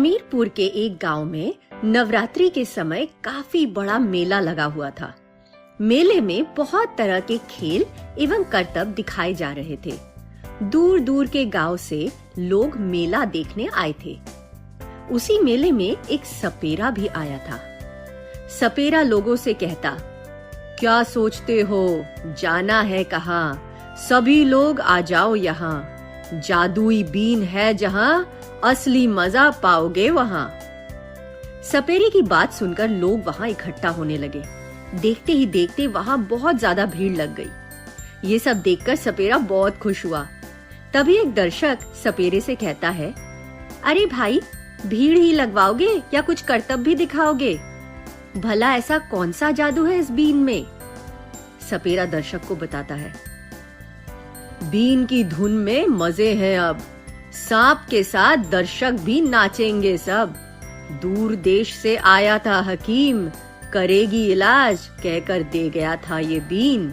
हमीरपुर के एक गांव में नवरात्रि के समय काफी बड़ा मेला लगा हुआ था। मेले में बहुत तरह के खेल एवं करतब दिखाए जा रहे थे। दूर दूर के गांव से लोग मेला देखने आए थे। उसी मेले में एक सपेरा भी आया था। सपेरा लोगों से कहता, क्या सोचते हो, जाना है कहाँ? सभी लोग आ जाओ यहाँ। जादुई बीन है जहाँ, असली मजा पाओगे वहाँ। सपेरे की बात सुनकर लोग वहाँ इकट्ठा होने लगे। देखते ही देखते वहाँ बहुत ज्यादा भीड़ लग गई। ये सब देखकर सपेरा बहुत खुश हुआ। तभी एक दर्शक सपेरे से कहता है, अरे भाई, भीड़ ही लगवाओगे या कुछ करतब भी दिखाओगे? भला ऐसा कौन सा जादू है इस बीन में? सपेरा दर्शक को बताता है, बीन की धुन में मजे हैं अब। सांप के साथ दर्शक भी नाचेंगे सब। दूर देश से आया था हकीम, करेगी इलाज कहकर दे गया था ये बीन।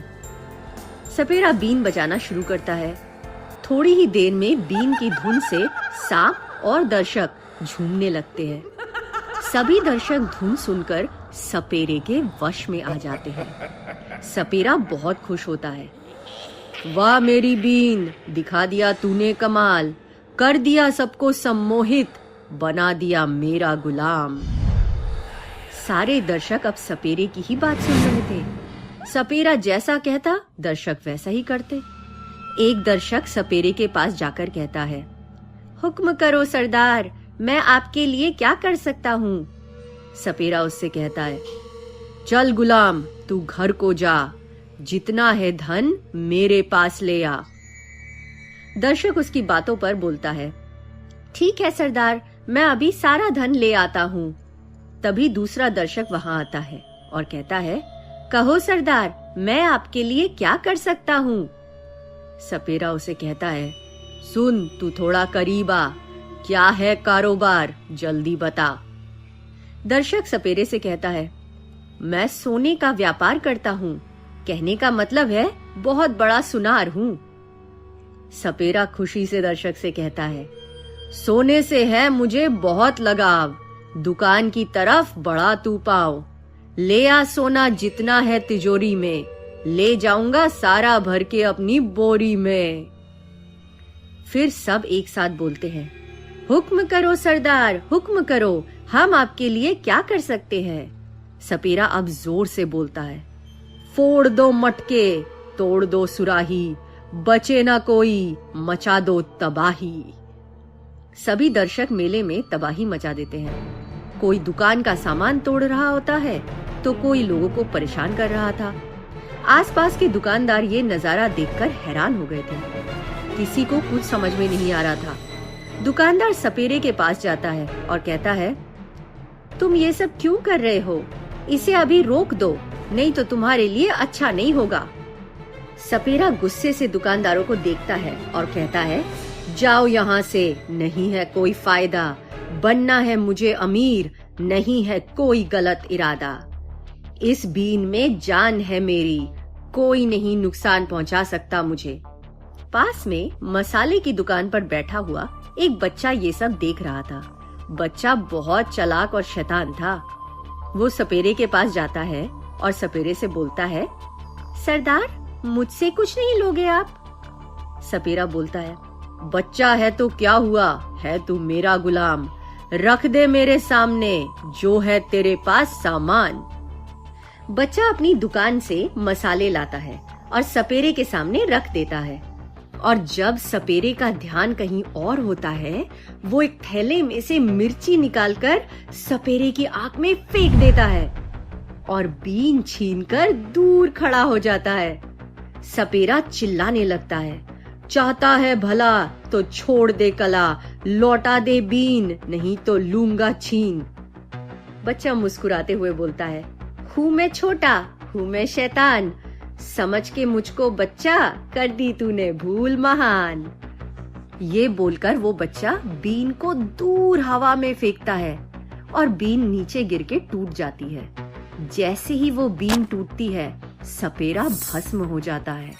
सपेरा बीन बजाना शुरू करता है। थोड़ी ही देर में बीन की धुन से सांप और दर्शक झूमने लगते हैं। सभी दर्शक धुन सुनकर सपेरे के वश में आ जाते हैं। सपेरा बहुत खुश होता है। वाह मेरी बीन, दिखा दिया तूने कमाल, कर दिया सबको सम्मोहित, बना दिया मेरा गुलाम। सारे दर्शक अब सपेरे की ही बात सुन रहे थे। सपेरा जैसा कहता दर्शक वैसा ही करते। एक दर्शक सपेरे के पास जाकर कहता है, हुक्म करो सरदार, मैं आपके लिए क्या कर सकता हूँ? सपेरा उससे कहता है, चल गुलाम, तू घर को जा, जितना है धन मेरे पास ले आ। दर्शक उसकी बातों पर बोलता है, ठीक है सरदार, मैं अभी सारा धन ले आता हूँ। तभी दूसरा दर्शक वहां आता है और कहता है, कहो सरदार, मैं आपके लिए क्या कर सकता हूँ? सपेरा उसे कहता है, सुन, तू थोड़ा करीब आ, क्या है कारोबार, जल्दी बता। दर्शक सपेरे से कहता है, मैं सोने का व्यापार करता हूँ। कहने का मतलब है बहुत बड़ा सुनार हूँ। सपेरा खुशी से दर्शक से कहता है, सोने से है मुझे बहुत लगाव, दुकान की तरफ बढ़ा तू पाओ। ले आ सोना जितना है तिजोरी में, ले जाऊंगा सारा भर के अपनी बोरी में। फिर सब एक साथ बोलते हैं, हुक्म करो सरदार, हुक्म करो, हम आपके लिए क्या कर सकते हैं? सपेरा अब जोर से बोलता है, फोड़ दो मटके, तोड़ दो सुराही, बचे ना कोई, मचा दो तबाही। सभी दर्शक मेले में तबाही मचा देते हैं। कोई दुकान का सामान तोड़ रहा होता है तो कोई लोगों को परेशान कर रहा था। आसपास के दुकानदार ये नजारा देखकर हैरान हो गए थे। किसी को कुछ समझ में नहीं आ रहा था। दुकानदार सपेरे के पास जाता है और कहता है, तुम ये सब क्यों कर रहे हो? इसे अभी रोक दो, नहीं तो तुम्हारे लिए अच्छा नहीं होगा। सपेरा गुस्से से दुकानदारों को देखता है और कहता है, जाओ यहाँ से, नहीं है कोई फायदा, बनना है मुझे अमीर, नहीं है कोई गलत इरादा। इस बीन में जान है मेरी, कोई नहीं नुकसान पहुँचा सकता मुझे। पास में मसाले की दुकान पर बैठा हुआ एक बच्चा ये सब देख रहा था। बच्चा बहुत चालाक और शैतान था। वो सपेरे के पास जाता है और सपेरे से बोलता है, सरदार, मुझसे कुछ नहीं लोगे आप? सपेरा बोलता है, बच्चा है तो क्या हुआ, है तू मेरा गुलाम, रख दे मेरे सामने जो है तेरे पास सामान। बच्चा अपनी दुकान से मसाले लाता है और सपेरे के सामने रख देता है। और जब सपेरे का ध्यान कहीं और होता है, वो एक थैले में से मिर्ची निकालकर सपेरे की आंख में फेंक देता है और बीन छीनकर दूर खड़ा हो जाता है। सपेरा चिल्लाने लगता है, चाहता है भला तो छोड़ दे कला, लौटा दे बीन, नहीं तो लूंगा छीन। बच्चा मुस्कुराते हुए बोलता है, हूँ मैं छोटा, हूँ मैं शैतान, समझ के मुझको बच्चा, कर दी तूने भूल महान। ये बोलकर वो बच्चा बीन को दूर हवा में फेंकता है और बीन नीचे गिर के टूट जाती है। जैसे ही वो बीन टूटती है, सपेरा भस्म हो जाता है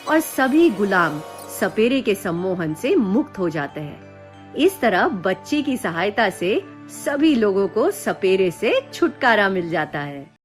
और सभी गुलाम सपेरे के सम्मोहन से मुक्त हो जाते हैं। इस तरह बच्चे की सहायता से सभी लोगों को सपेरे से छुटकारा मिल जाता है।